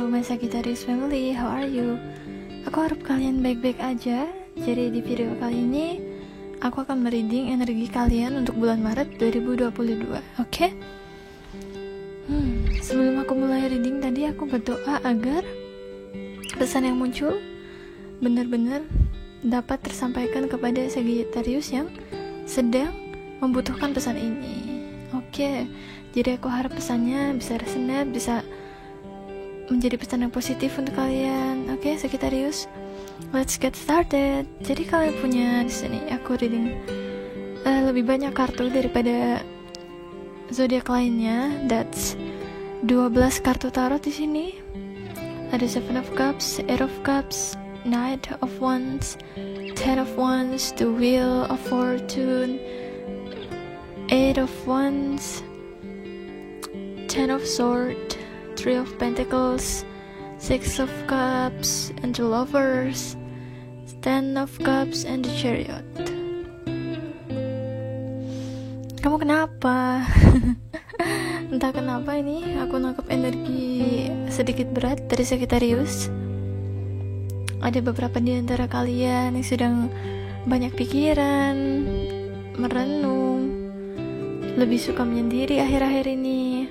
my Sagittarius family, how are you? Aku harap kalian baik-baik aja. Jadi di video kali ini aku akan mereading energi kalian untuk bulan Maret 2022. Oke? Sebelum aku mulai reading tadi, aku berdoa agar pesan yang muncul benar-benar dapat tersampaikan kepada Sagittarius yang sedang membutuhkan pesan ini. Oke, jadi aku harap pesannya bisa resonate, bisa menjadi pesan yang positif untuk kalian. Oke, Sagittarius, let's get started. Jadi kalian punya di sini aku reading lebih banyak kartu daripada zodiak lainnya. That's 12 kartu tarot di sini. Ada Seven of Cups, Eight of Cups, Knight of Wands, Ten of Wands, The Wheel of Fortune, Eight of Wands, Ten of Swords, Three of Pentacles, Six of Cups, and the Lovers, Ten of Cups, and the Chariot. Kamu kenapa? Entah kenapa ini aku nangkep energi sedikit berat dari Sagittarius. Ada beberapa di antara kalian yang sedang banyak pikiran, merenung, lebih suka menyendiri akhir-akhir ini.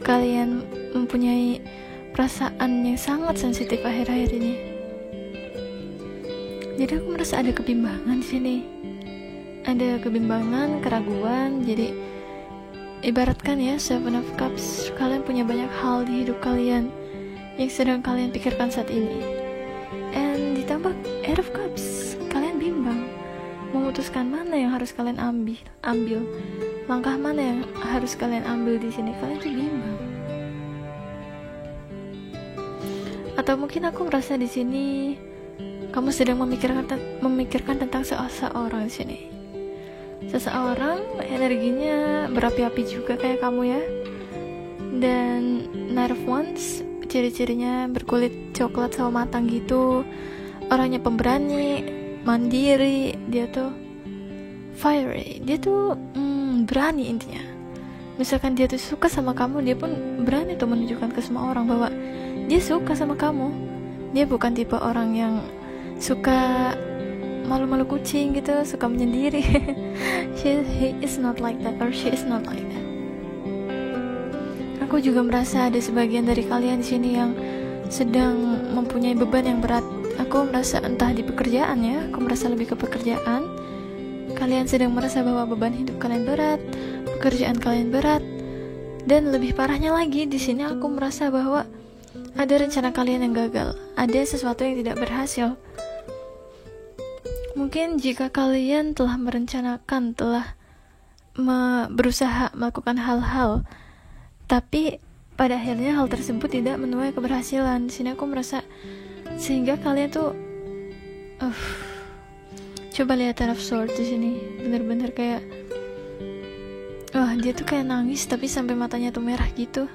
Kalian mempunyai perasaan yang sangat sensitif akhir-akhir ini. Jadi aku merasa ada kebimbangan di sini. Ada kebimbangan, keraguan. Jadi ibaratkan ya, Seven of Cups, kalian punya banyak hal di hidup kalian yang sedang kalian pikirkan saat ini. And ditambah Eight of Cups, kalian bimbang memutuskan mana yang harus kalian ambil. Langkah mana yang harus kalian ambil di sini? Kalian tuh bimbang. Atau mungkin aku merasa di sini kamu sedang memikirkan tentang seseorang di sini. Seseorang energinya berapi-api juga kayak kamu ya. Dan Knight of Wands, ciri-cirinya berkulit coklat sawo matang gitu. Orangnya pemberani, mandiri, dia tuh fiery, dia tuh berani intinya. Misalkan dia tuh suka sama kamu, dia pun berani tuh menunjukkan ke semua orang bahwa dia suka sama kamu. Dia bukan tipe orang yang suka malu-malu kucing gitu, suka menyendiri. He is not like that, or she is not like that. Aku juga merasa ada sebagian dari kalian di sini yang sedang mempunyai beban yang berat. Aku merasa entah di pekerjaan ya, aku merasa lebih ke pekerjaan. Kalian sedang merasa bahwa beban hidup kalian berat, pekerjaan kalian berat, dan lebih parahnya lagi di sini aku merasa bahwa ada rencana kalian yang gagal, ada sesuatu yang tidak berhasil. Mungkin jika kalian telah merencanakan, telah berusaha melakukan hal-hal, tapi pada akhirnya hal tersebut tidak menuai keberhasilan. Di sini aku merasa sehingga kalian tuh coba lihat Ten of Swords di sini, bener-bener kayak dia tuh kayak nangis tapi sampai matanya tuh merah gitu.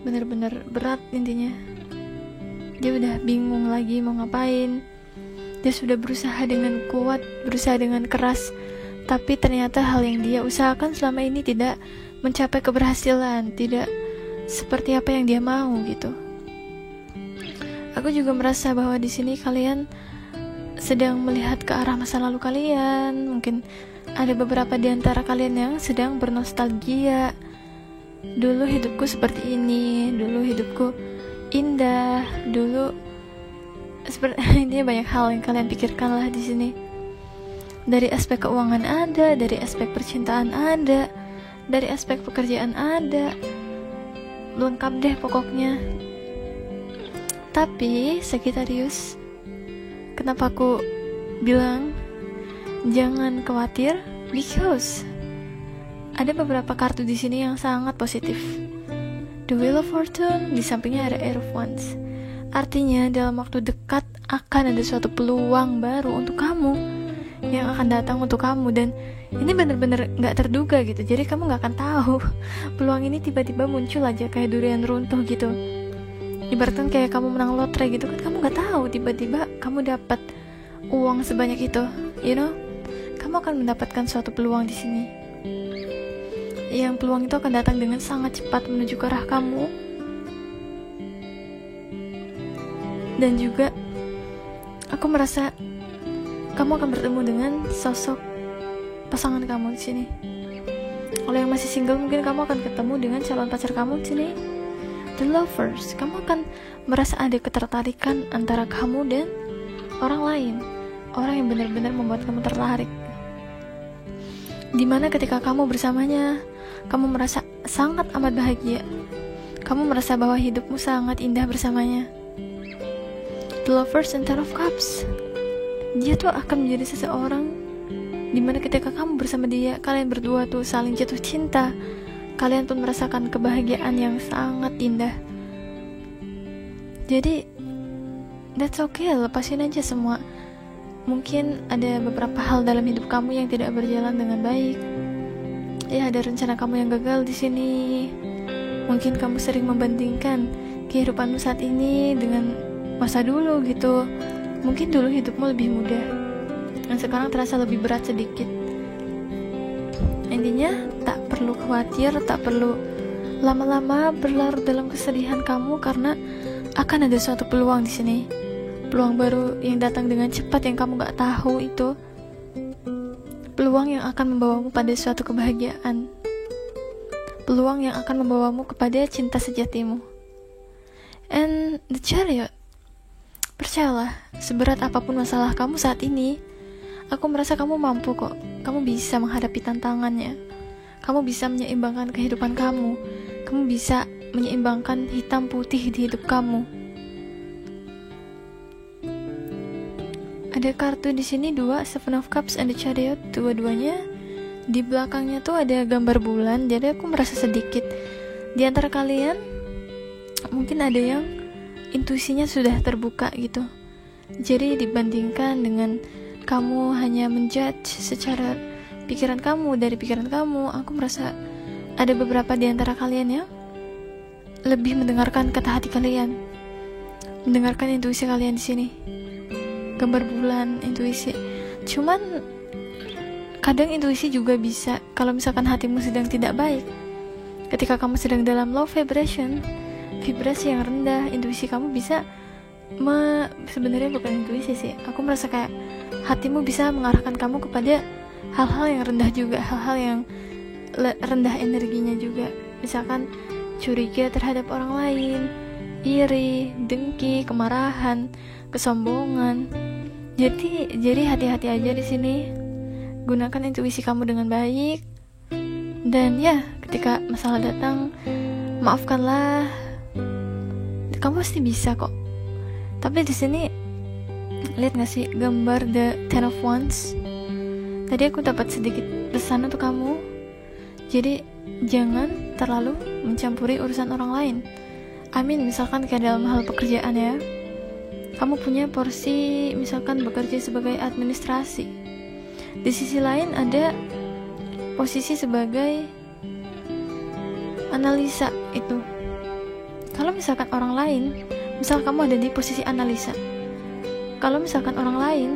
Bener-bener berat intinya. Dia udah bingung lagi mau ngapain. Dia sudah berusaha dengan kuat, berusaha dengan keras, tapi ternyata hal yang dia usahakan selama ini tidak mencapai keberhasilan, tidak seperti apa yang dia mau gitu. Aku juga merasa bahwa di sini kalian sedang melihat ke arah masa lalu kalian. Mungkin ada beberapa di antara kalian yang sedang bernostalgia. Dulu hidupku seperti ini, dulu hidupku indah, dulu seperti ini. Banyak hal yang kalian pikirkan lah di sini. Dari aspek keuangan ada, dari aspek percintaan ada, dari aspek pekerjaan ada. Lengkap deh pokoknya. Tapi Sagittarius, kenapa aku bilang jangan khawatir? Because ada beberapa kartu di sini yang sangat positif. The Wheel of Fortune, di sampingnya ada Eight of Wands. Artinya dalam waktu dekat akan ada suatu peluang baru untuk kamu yang akan datang untuk kamu, dan ini benar-benar nggak terduga gitu. Jadi kamu nggak akan tahu peluang ini tiba-tiba muncul aja kayak durian runtuh gitu. Ibaratkan kayak kamu menang lotre gitu kan, kamu nggak tahu tiba-tiba kamu dapat uang sebanyak itu, you know? Kamu akan mendapatkan suatu peluang di sini. yang peluang itu akan datang dengan sangat cepat menuju ke arah kamu. Dan juga aku merasa kamu akan bertemu dengan sosok pasangan kamu di sini. Kalau yang masih single, mungkin kamu akan ketemu dengan calon pacar kamu di sini. The lovers, kamu akan merasa ada ketertarikan antara kamu dan orang lain, orang yang benar-benar membuat kamu tertarik. Dimana ketika kamu bersamanya, kamu merasa sangat amat bahagia. Kamu merasa bahwa hidupmu sangat indah bersamanya. The lovers and 10 of cups, dia tuh akan menjadi seseorang dimana ketika kamu bersama dia, kalian berdua tuh saling jatuh cinta. Kalian pun merasakan kebahagiaan yang sangat indah. Jadi that's okay, lepasin aja semua. Mungkin ada beberapa hal dalam hidup kamu yang tidak berjalan dengan baik. Ya, ada rencana kamu yang gagal di sini. Mungkin kamu sering membandingkan kehidupanmu saat ini dengan masa dulu gitu. Mungkin dulu hidupmu lebih mudah, dan sekarang terasa lebih berat sedikit. Intinya, tak perlu khawatir, tak perlu lama-lama berlarut dalam kesedihan kamu, karena akan ada suatu peluang di sini. Peluang baru yang datang dengan cepat yang kamu gak tahu itu. Peluang yang akan membawamu pada suatu kebahagiaan. Peluang yang akan membawamu kepada cinta sejatimu. And the chariot, percayalah, seberat apapun masalah kamu saat ini, aku merasa kamu mampu kok. Kamu bisa menghadapi tantangannya. Kamu bisa menyeimbangkan kehidupan kamu. Kamu bisa menyeimbangkan hitam putih di hidup kamu. Ada kartu di sini 2, 7 of Cups and the Chariot, dua-duanya. Di belakangnya tuh ada gambar bulan. Jadi aku merasa sedikit di antara kalian mungkin ada yang intuisinya sudah terbuka gitu. Jadi dibandingkan dengan kamu hanya menjudge secara pikiran kamu, dari pikiran kamu, aku merasa ada beberapa di antara kalian yang lebih mendengarkan kata hati kalian, mendengarkan intuisi kalian di sini. Gambar bulan, intuisi. Cuman kadang intuisi juga bisa, kalau misalkan hatimu sedang tidak baik, ketika kamu sedang dalam low vibration, vibrasi yang rendah, intuisi kamu bisa sebenarnya bukan intuisi sih, aku merasa kayak hatimu bisa mengarahkan kamu kepada hal-hal yang rendah juga, hal-hal yang rendah energinya juga. Misalkan curiga terhadap orang lain, iri, dengki, kemarahan, kesombongan. Jadi hati-hati aja di sini. Gunakan intuisi kamu dengan baik. Dan ya, ketika masalah datang, maafkanlah. Kamu pasti bisa kok. Tapi di sini lihat gak sih gambar the 10 of Wands? Tadi aku dapat sedikit pesan untuk kamu. Jadi jangan terlalu mencampuri urusan orang lain. Misalkan kayak dalam hal pekerjaan ya, kamu punya porsi misalkan bekerja sebagai administrasi, di sisi lain ada posisi sebagai analisa itu. Kalau misalkan orang lain, misal kamu ada di posisi analisa, kalau misalkan orang lain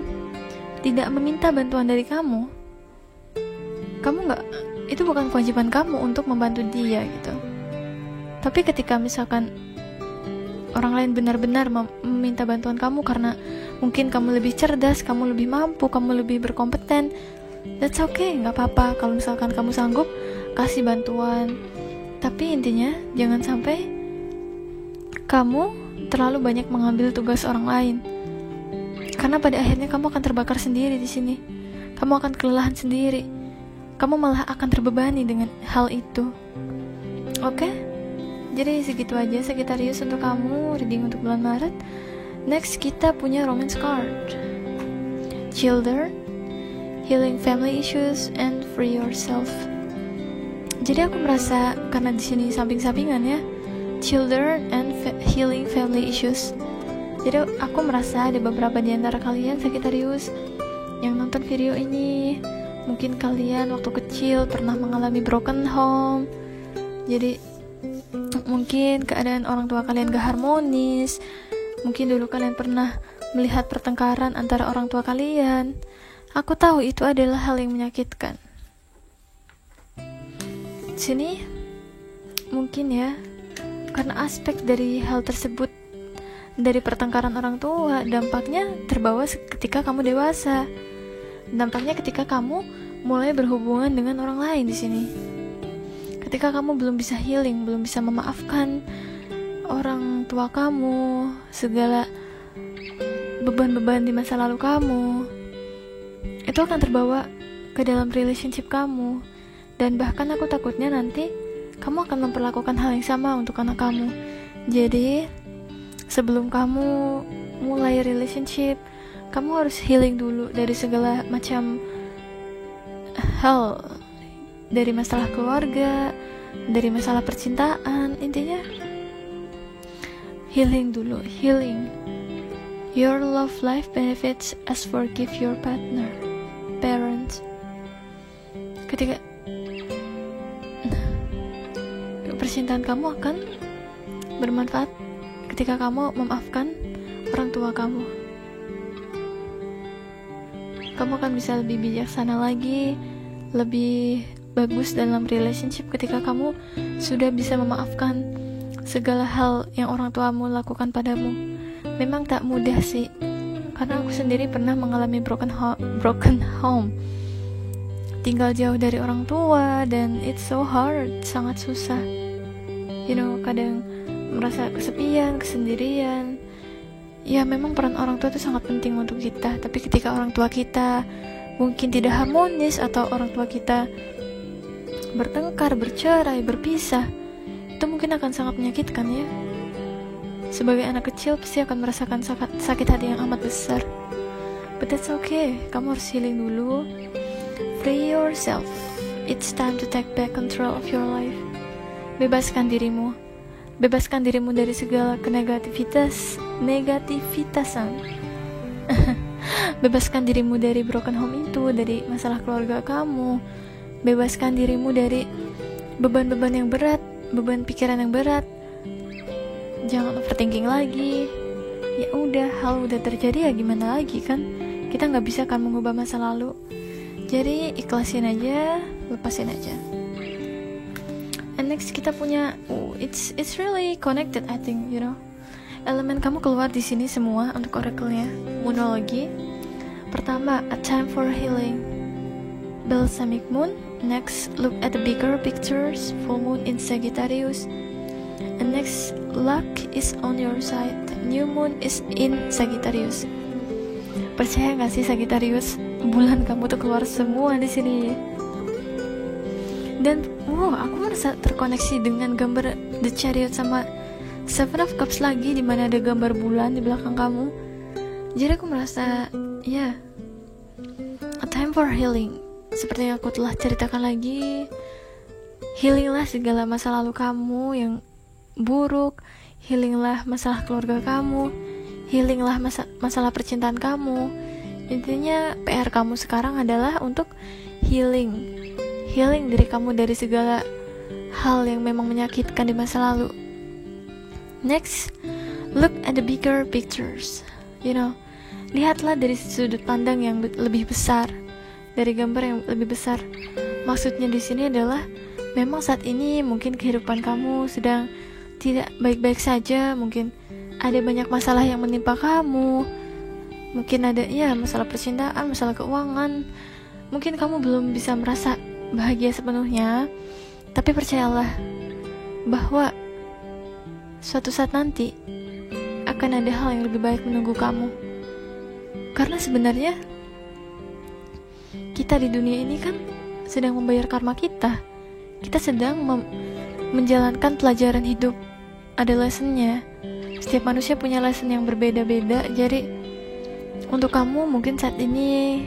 tidak meminta bantuan dari kamu nggak, itu bukan kewajiban kamu untuk membantu dia gitu. Tapi ketika misalkan orang lain benar-benar meminta bantuan kamu karena mungkin kamu lebih cerdas, kamu lebih mampu, kamu lebih berkompeten, that's okay, nggak apa-apa. Kalau misalkan kamu sanggup, kasih bantuan. Tapi intinya jangan sampai kamu terlalu banyak mengambil tugas orang lain, karena pada akhirnya kamu akan terbakar sendiri di sini. Kamu akan kelelahan sendiri. Kamu malah akan terbebani dengan hal itu. Oke? Jadi segitu aja Sagittarius untuk kamu, reading untuk bulan Maret. Next kita punya romance card. Children, healing family issues, and free yourself. Jadi aku merasa karena di sini samping-sampingan ya, children and healing family issues. Jadi aku merasa ada beberapa di antara kalian Sagittarius yang nonton video ini, mungkin kalian waktu kecil pernah mengalami broken home. Jadi mungkin keadaan orang tua kalian gak harmonis. Mungkin dulu kalian pernah melihat pertengkaran antara orang tua kalian. Aku tahu itu adalah hal yang menyakitkan. sini mungkin ya, karena aspek dari hal tersebut, dari pertengkaran orang tua, dampaknya terbawa ketika kamu dewasa. Dampaknya ketika kamu mulai berhubungan dengan orang lain di sini. Ketika kamu belum bisa healing, belum bisa memaafkan orang tua kamu, segala beban-beban di masa lalu kamu, itu akan terbawa ke dalam relationship kamu. Dan bahkan aku takutnya nanti kamu akan memperlakukan hal yang sama untuk anak kamu. Jadi sebelum kamu mulai relationship, kamu harus healing dulu dari segala macam hal, dari masalah keluarga, dari masalah percintaan. Intinya healing dulu, healing. Your love life benefits as forgive your partner, parents. Ketika percintaan kamu akan bermanfaat ketika kamu memaafkan orang tua kamu. Kamu akan bisa lebih bijaksana lagi, lebih bagus dalam relationship ketika kamu sudah bisa memaafkan segala hal yang orang tuamu lakukan padamu. Memang tak mudah sih, karena aku sendiri pernah mengalami broken home. Tinggal jauh dari orang tua, dan it's so hard, sangat susah. Kadang merasa kesepian, kesendirian. Ya memang peran orang tua itu sangat penting untuk kita. Tapi ketika orang tua kita mungkin tidak harmonis, atau orang tua kita bertengkar, bercerai, berpisah, itu mungkin akan sangat menyakitkan ya. Sebagai anak kecil pasti akan merasakan sakit hati yang amat besar. But that's okay, kamu harus healing dulu. Free yourself. It's time to take back control of your life. Bebaskan dirimu. Bebaskan dirimu dari segala negativitasan. Bebaskan dirimu dari broken home itu, dari masalah keluarga kamu. Bebaskan dirimu dari beban-beban yang berat, beban pikiran yang berat. Jangan overthinking lagi. Ya udah, hal udah terjadi, ya gimana lagi kan? Kita nggak bisa kan mengubah masa lalu. Jadi ikhlasin aja, lepasin aja. And next kita punya, it's really connected I think, Elemen kamu keluar di sini semua untuk oracle-nya. Moonologi. Pertama, a time for healing. Balsamic moon. Next, look at the bigger pictures. Full moon in Sagittarius. And next, luck is on your side. New moon is in Sagittarius. Percaya gak sih Sagittarius? Bulan kamu tuh keluar semua di sini. Dan aku merasa terkoneksi dengan gambar The Chariot sama Seven of Cups lagi, dimana ada gambar bulan di belakang kamu. Jadi aku merasa a time for healing. Seperti yang aku telah ceritakan lagi, healinglah segala masa lalu kamu yang buruk, healinglah masalah keluarga kamu, healinglah masalah percintaan kamu. Intinya PR kamu sekarang adalah untuk healing diri kamu dari segala hal yang memang menyakitkan di masa lalu. Next, look at the bigger pictures. Lihatlah dari sudut pandang yang lebih besar, dari gambar yang lebih besar. Maksudnya di sini adalah memang saat ini mungkin kehidupan kamu sedang tidak baik-baik saja, mungkin ada banyak masalah yang menimpa kamu. Mungkin ada masalah percintaan, masalah keuangan. Mungkin kamu belum bisa merasa bahagia sepenuhnya, tapi percayalah bahwa suatu saat nanti akan ada hal yang lebih baik menunggu kamu. Karena sebenarnya kita di dunia ini kan sedang membayar karma kita. Kita sedang menjalankan pelajaran hidup. Ada lessonnya. Setiap manusia punya lesson yang berbeda-beda. Jadi untuk kamu mungkin saat ini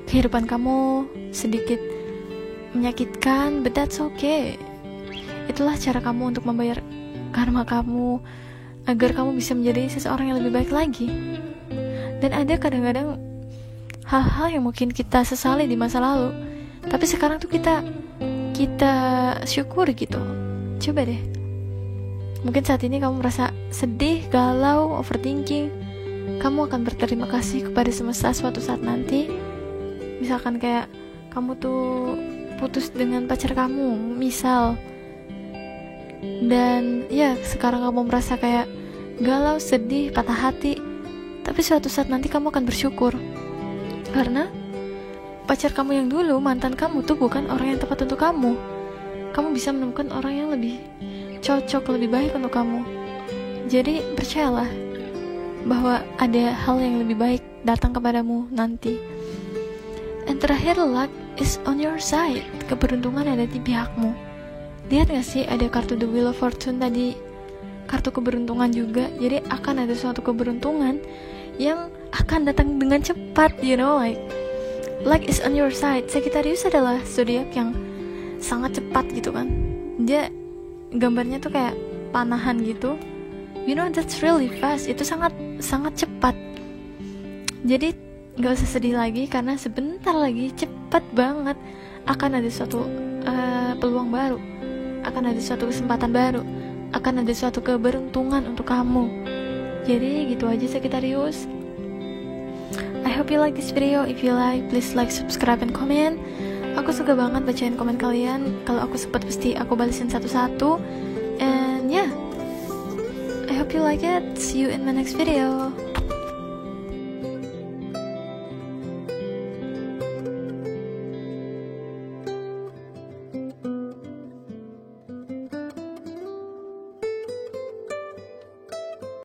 kehidupan kamu sedikit menyakitkan, but that's okay. Itulah cara kamu untuk membayar karma kamu, agar kamu bisa menjadi seseorang yang lebih baik lagi. Dan ada kadang-kadang hal-hal yang mungkin kita sesali di masa lalu, tapi sekarang tuh kita syukur gitu. Coba deh, mungkin saat ini kamu merasa sedih, galau, overthinking. Kamu akan berterima kasih kepada semesta suatu saat nanti. Misalkan kayak kamu tuh putus dengan pacar kamu misal, dan ya sekarang kamu merasa kayak galau, sedih, patah hati, tapi suatu saat nanti kamu akan bersyukur karena pacar kamu yang dulu, mantan kamu tuh bukan orang yang tepat untuk kamu. Kamu bisa menemukan orang yang lebih cocok, lebih baik untuk kamu. Jadi percayalah bahwa ada hal yang lebih baik datang kepadamu nanti. Dan terakhir, luck is on your side. Keberuntungan ada di pihakmu. Lihat gak sih ada kartu The Wheel of Fortune tadi, kartu keberuntungan juga. Jadi akan ada suatu keberuntungan yang akan datang dengan cepat, you know, like luck is on your side. Sagittarius adalah zodiak yang sangat cepat gitu kan. Dia gambarnya tuh kayak panahan gitu. You know, that's really fast. Itu sangat cepat. Jadi gak usah sedih lagi karena sebentar lagi, cepat banget akan ada suatu peluang baru, akan ada suatu kesempatan baru, akan ada suatu keberuntungan untuk kamu. Jadi gitu aja Sagittarius. I hope you like this video. If you like, please like, subscribe, and comment. Aku suka banget bacain komen kalian. Kalau aku sempat pasti aku balesin satu-satu. And yeah, I hope you like it. See you in my next video.